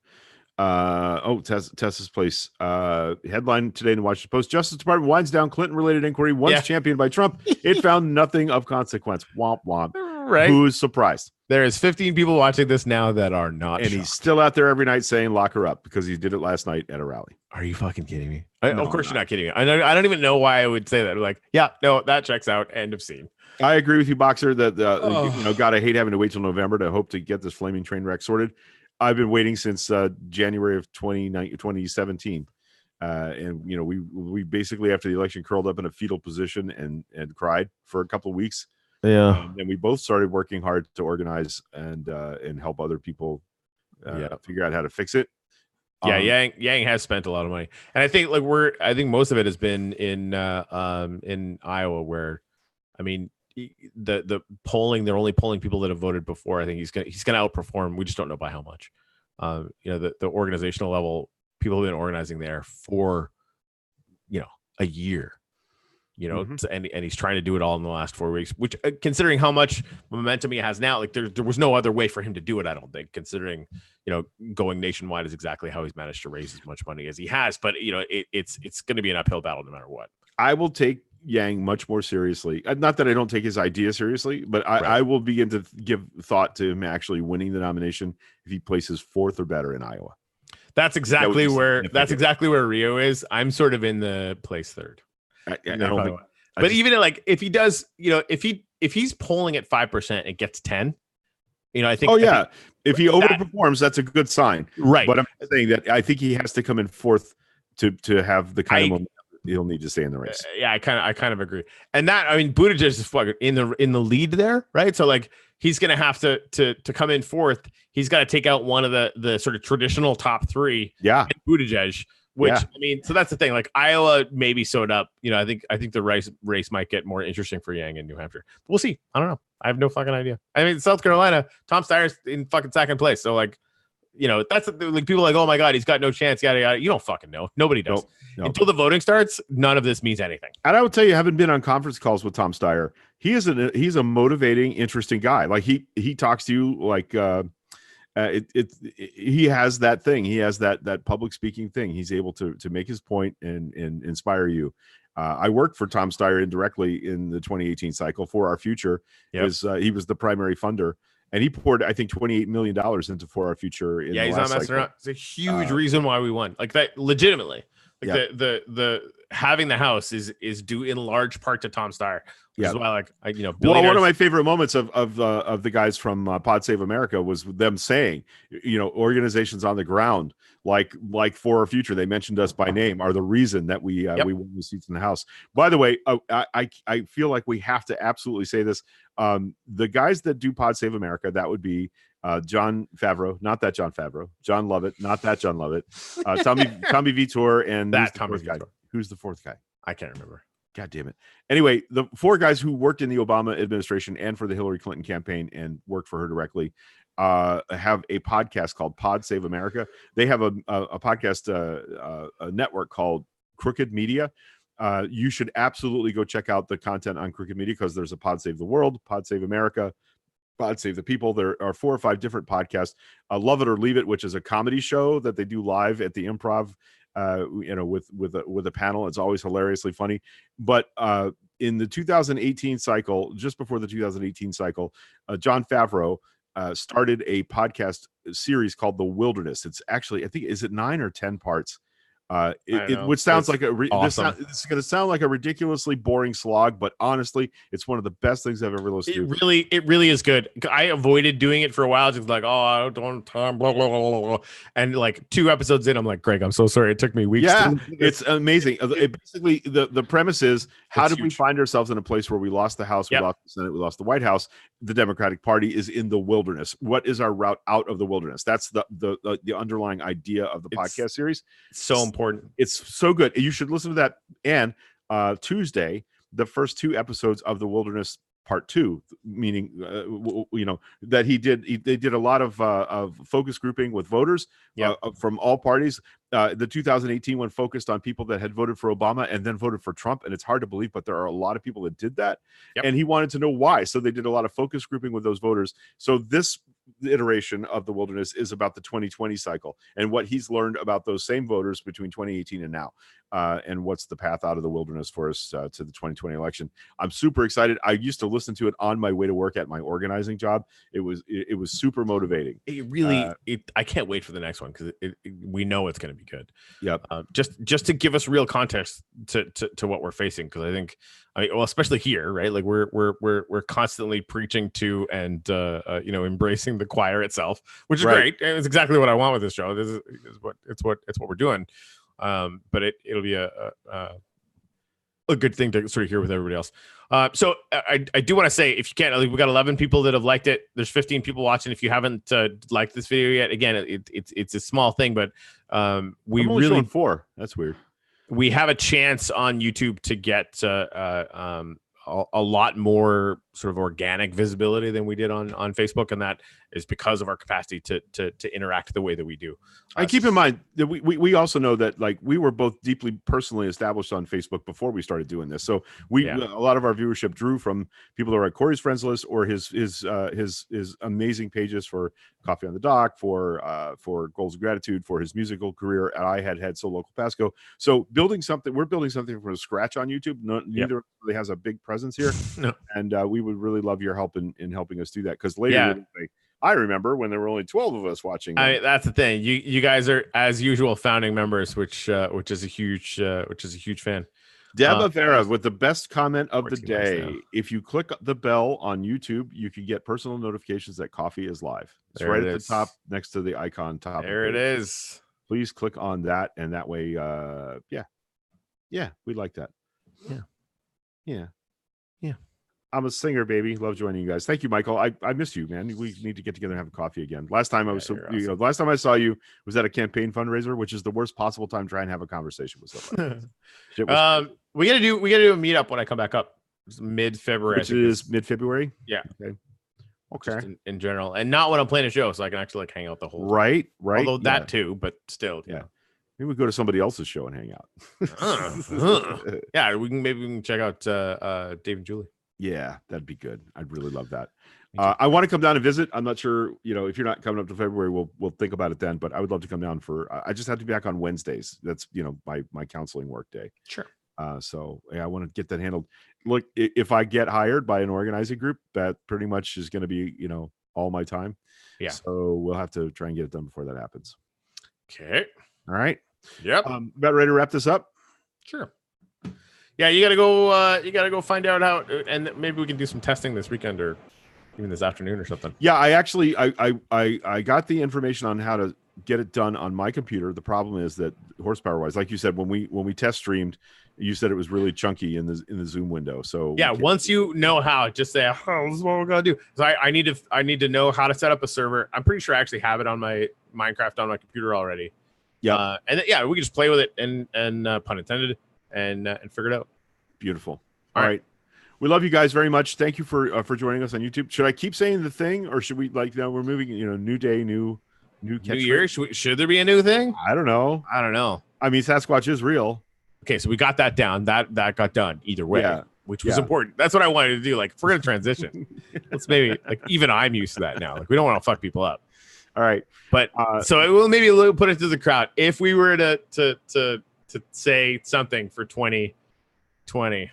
Tessa's Place. Headline today in the Washington Post: Justice Department winds down Clinton-related inquiry once championed by Trump. It found nothing of consequence. Womp womp. Right? Who's surprised? There is 15 people watching this now that are not. And shocked. He's still out there every night saying "lock her up" because he did it last night at a rally. Are you fucking kidding me? No, of course you're not kidding me. I don't even know why I would say that. Like, yeah, no, that checks out. End of scene. I agree with you, Boxer. That gotta hate having to wait till November to hope to get this flaming train wreck sorted. I've been waiting since January of 2017. And we basically after the election curled up in a fetal position and cried for a couple of weeks. Yeah. And we both started working hard to organize and help other people figure out how to fix it. Yeah, Yang has spent a lot of money. And I think I think most of it has been in Iowa, where, I mean, the polling, they're only polling people that have voted before. I think he's gonna outperform. We just don't know by how much. The organizational level, people have been organizing there for a year. And he's trying to do it all in the last 4 weeks, which, considering how much momentum he has now, like there was no other way for him to do it, I don't think, considering going nationwide is exactly how he's managed to raise as much money as he has. But it's going to be an uphill battle no matter what. I will take Yang much more seriously. Not that I don't take his idea seriously, but I will begin to give thought to him actually winning the nomination if he places fourth or better in Iowa. That's exactly where Rio is. I'm sort of in the place third. I don't think, but even if he does, if he's polling at 5%, it gets 10. I think. Oh yeah, if he overperforms, that's a good sign, right? But I'm saying that I think he has to come in fourth to have the kind of momentum he'll need to stay in the race. Yeah, I kind of agree. And that, I mean, Buttigieg is fucking in the lead there, right? So like he's gonna have to come in fourth. He's got to take out one of the sort of traditional top three. Yeah, Buttigieg. Which, I mean, so that's the thing. Like Iowa maybe sewed up. I think the race might get more interesting for Yang in New Hampshire. We'll see. I don't know. I have no fucking idea. I mean, South Carolina, Tom Steyer's in fucking second place. So like, that's like people are like, oh my god, he's got no chance. Yada yada. You don't fucking know. Nobody does. Nope. Until the voting starts, none of this means anything. And I will tell you, having been on conference calls with Tom Steyer, he's a motivating, interesting guy. Like he talks to you like. He has that thing. He has that public speaking thing. He's able to make his point and inspire you. I worked for Tom Steyer indirectly in the 2018 cycle for Our Future. Yep. He was the primary funder, and he poured, I think, $28 million into For Our Future. He's not messing around. It's a huge reason why we won. Like that, legitimately. Like the having the house is due in large part to Tom Steyer. Yeah, why one of my favorite moments of the guys from Pod Save America was them saying, organizations on the ground like For Our Future, they mentioned us by name, are the reason that we won the seats in the House. By the way, I feel like we have to absolutely say this. The guys that do Pod Save America, that would be Jon Favreau, not that Jon Favreau, John Lovett, not that John Lovett, Tommy Vitor, and that Tommy Vitor. Who's the fourth guy? I can't remember. God damn it. Anyway, the four guys who worked in the Obama administration and for the Hillary Clinton campaign and worked for her directly have a podcast called Pod Save America. They have a podcast a network called Crooked Media. You should absolutely go check out the content on Crooked Media because there's a Pod Save the World, Pod Save America, Pod Save the People. There are 4 or 5 different podcasts. Love It or Leave It, which is a comedy show that they do live at the Improv. With a panel. It's always hilariously funny. But in the 2018 cycle, just before the 2018 cycle, Jon Favreau started a podcast series called The Wilderness. It's actually, I think, is it 9 or 10 parts? Which sounds like awesome. This is going to sound like a ridiculously boring slog, but honestly, it's one of the best things I've ever listened to. It really is good. I avoided doing it for a while, just like, I don't time, blah, blah, blah, blah. And like 2 episodes in, I'm like, Greg, I'm so sorry. It took me weeks. Yeah, it's amazing. Basically, the premise is, how did we find ourselves in a place where we lost the House, we lost the Senate, we lost the White House? The Democratic Party is in the wilderness. What is our route out of the wilderness? That's the underlying idea of the podcast series. So important. It's so good. You should listen to that. And Tuesday, the first 2 episodes of the Wilderness part 2, meaning that they did a lot of focus grouping with voters from all parties. The 2018 one focused on people that had voted for Obama and then voted for Trump, and it's hard to believe, but there are a lot of people that did that. And he wanted to know why, so they did a lot of focus grouping with those voters. So this iteration of the Wilderness is about the 2020 cycle and what he's learned about those same voters between 2018 and now, and what's the path out of the wilderness for us to the 2020 election. I'm super excited. I used to listen to it on my way to work at my organizing job. It was super motivating. It really, I can't wait for the next one, because we know it's going to be good. Yep. Just to give us real context to what we're facing, because I think, well, especially here, right? Like we're constantly preaching to and embracing the choir itself, which is great. And it's exactly what I want with this show. This is what we're doing. But it'll be a good thing to sort of hear with everybody else. So I do want to say, if you can't, we got 11 people that have liked it. There's 15 people watching. If you haven't liked this video yet, again, it's a small thing, but we I'm only really showing 4. That's weird. We have a chance on YouTube to get a lot more sort of organic visibility than we did on Facebook, and that is because of our capacity to interact the way that we do. And keep in mind that we also know that, like, we were both deeply personally established on Facebook before we started doing this. So a lot of our viewership drew from people that are at Corey's friends list or his amazing pages for Coffee on the Dock, for Goals of Gratitude, for his musical career. And I had So Local Pasco. So we're building something from scratch on YouTube. Neither really has a big presence here. No. And we would really love your help in helping us do that, because later I remember when there were only 12 of us watching. That's the thing. You guys are, as usual, founding members, which is a huge fan. Deb Avera with the best comment of the day. If you click the bell on YouTube, you can get personal notifications that Coffee is live. It's right at the top next to the icon top. There it is. Please click on that, and that way, we'd like that. Yeah. I'm a singer, baby. Love joining you guys. Thank you, Michael. I miss you, man. We need to get together and have a coffee again. Last time I was awesome. Last time I saw you was at a campaign fundraiser, which is the worst possible time to try and have a conversation with somebody. We gotta do a meetup when I come back up. It's mid-February. Which is mid-February? Yeah. Okay. In general, and not when I'm playing a show, so I can actually like hang out the whole time. Right. Although that too, but still, yeah. Maybe we go to somebody else's show and hang out. Yeah, maybe we can check out Dave and Julie. Yeah, that'd be good. I'd really love that. I want to come down and visit. I'm not sure, if you're not coming up to February, we'll think about it then. But I would love to come down I just have to be back on Wednesdays. That's my counseling work day. Sure. So I want to get that handled. Look, if I get hired by an organizing group, that pretty much is going to be all my time. Yeah. So we'll have to try and get it done before that happens. Okay. All right. Yep. About ready to wrap this up? Sure. Yeah, you gotta go find out how, and maybe we can do some testing this weekend or even this afternoon or something. Yeah, I actually I got the information on how to get it done on my computer. The problem is that horsepower wise, like you said, when we test streamed, you said it was really chunky in the Zoom window. So yeah, once you know how, just say, oh, this is what we're gonna do. So I need to know how to set up a server. I'm pretty sure I actually have it on my Minecraft on my computer already. Yeah, and then, we can just play with it and pun intended. And figure it out. Beautiful. All right. We love you guys very much. Thank you for joining us on YouTube. Should I keep saying the thing, or should we we're moving? New day, new year. Should there be a new thing? I don't know. I mean, Sasquatch is real. Okay, so we got that down. That got done either way, which was important. That's what I wanted to do. Like, if we're gonna transition, let's maybe even I'm used to that now. Like, we don't want to fuck people up. All right, but so it will maybe put it to the crowd if we were to say something for 2020.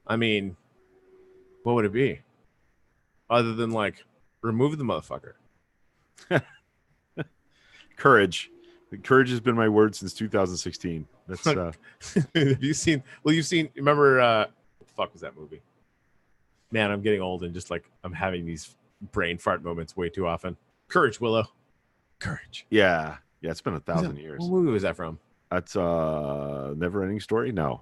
I mean, what would it be? Other than remove the motherfucker. Courage. Courage has been my word since 2016. That's have you seen remember what the fuck was that movie? Man, I'm getting old and just I'm having these brain fart moments way too often. Courage, Willow. Courage. Yeah, it's been 1,000 years. What movie was that from? That's Never Ending Story. No.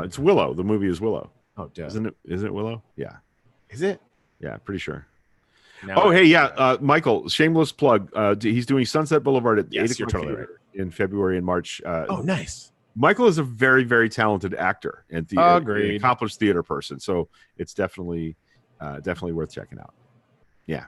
It's Willow. The movie is Willow. Oh, duh. Isn't it Willow? Yeah. Is it? Yeah, pretty sure. Michael, shameless plug. He's doing Sunset Boulevard at 8 o'clock totally right. in February and March. Oh, nice. Michael is a very, very talented actor and an Agreed. accomplished theater person. So it's definitely worth checking out. Yeah.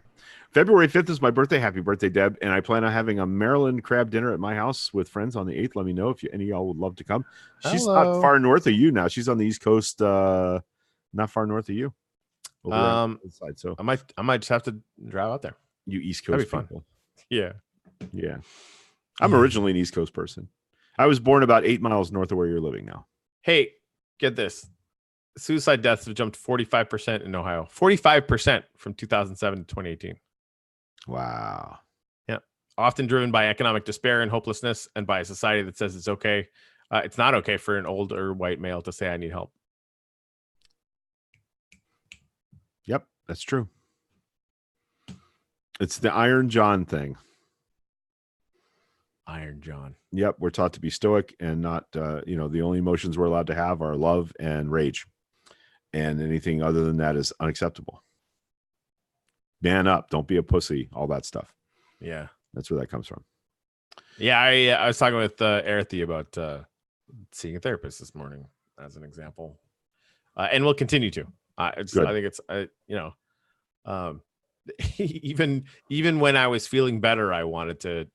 February 5th is my birthday. Happy birthday, Deb. And I plan on having a Maryland crab dinner at my house with friends on the 8th. Let me know if any of y'all would love to come. She's not far north of you now. She's on the East Coast, not far north of you. Over on the side. So I might just have to drive out there. You East Coast people. Fun. Yeah. Yeah. I'm originally an East Coast person. I was born about 8 miles north of where you're living now. Hey, get this. Suicide deaths have jumped 45% in Ohio. 45% from 2007 to 2018. Wow. Yeah. Often driven by economic despair and hopelessness and by a society that says it's okay. It's not okay for an older white male to say, I need help. Yep, that's true. It's the Iron John thing. Iron John. Yep, we're taught to be stoic and not, the only emotions we're allowed to have are love and rage. And anything other than that is unacceptable. Man up, don't be a pussy, all that stuff. Yeah. That's where that comes from. Yeah, I was talking with Erithy about seeing a therapist this morning as an example. And we'll continue to. I think it's, even when I was feeling better, I wanted to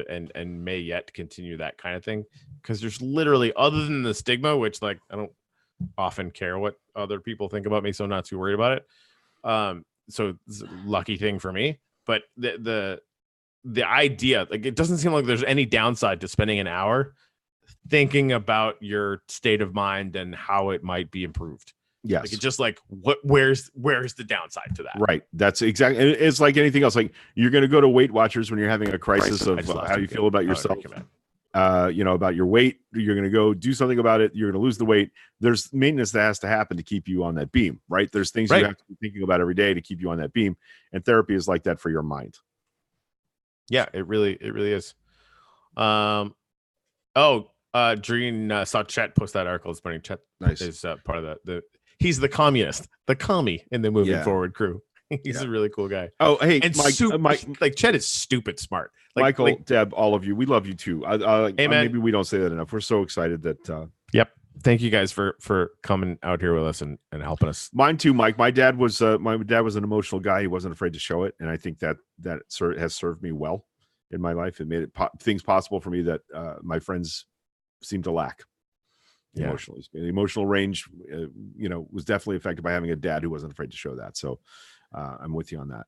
and may yet continue that kind of thing, because there's literally, other than the stigma, which like I don't often care what other people think about me, so I'm not too worried about it. So it's a lucky thing for me, but the idea, like, it doesn't seem like there's any downside to spending an hour thinking about your state of mind and how it might be improved. Yes. Like, it's just like, where's the downside to that? Right. That's exactly. It's like anything else. Like, you're going to go to Weight Watchers when you're having a crisis of how you feel about yourself, about your weight. You're going to go do something about it. You're going to lose the weight. There's maintenance that has to happen to keep you on that beam, right? There's things you have to be thinking about every day to keep you on that beam. And therapy is like that for your mind. Yeah, it really is. Dreen saw Chet post that article this morning. Chet is part of the he's the communist, the commie in the Moving Forward crew. He's a really cool guy. Oh, hey, and Mike, like, Chet is stupid smart. Like, Michael, Deb, all of you, we love you too. Hey, maybe we don't say that enough. We're so excited that. Yep. Thank you guys for coming out here with us and helping us. Mine too, Mike. My dad was an emotional guy. He wasn't afraid to show it, and I think that has served me well in my life. It made things possible for me that my friends seem to lack. Emotionally, the emotional range, was definitely affected by having a dad who wasn't afraid to show that. So I'm with you on that.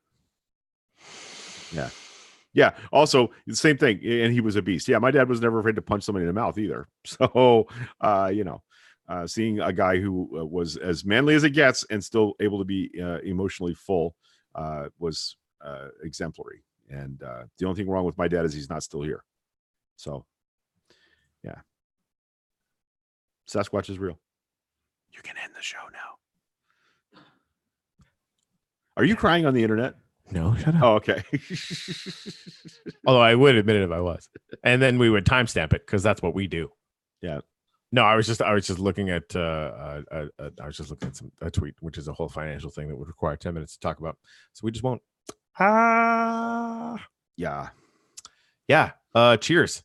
Yeah. Also, the same thing, and he was a beast. Yeah, my dad was never afraid to punch somebody in the mouth either. So, seeing a guy who was as manly as it gets and still able to be emotionally full was exemplary. And the only thing wrong with my dad is he's not still here. So, yeah. Sasquatch is real. You can end the show now. Are you crying on the internet? No, shut up. Oh, okay. Although I would admit it if I was, and then we would timestamp it because that's what we do. Yeah. No, I was just looking at a tweet, which is a whole financial thing that would require 10 minutes to talk about. So we just won't. Yeah. Cheers.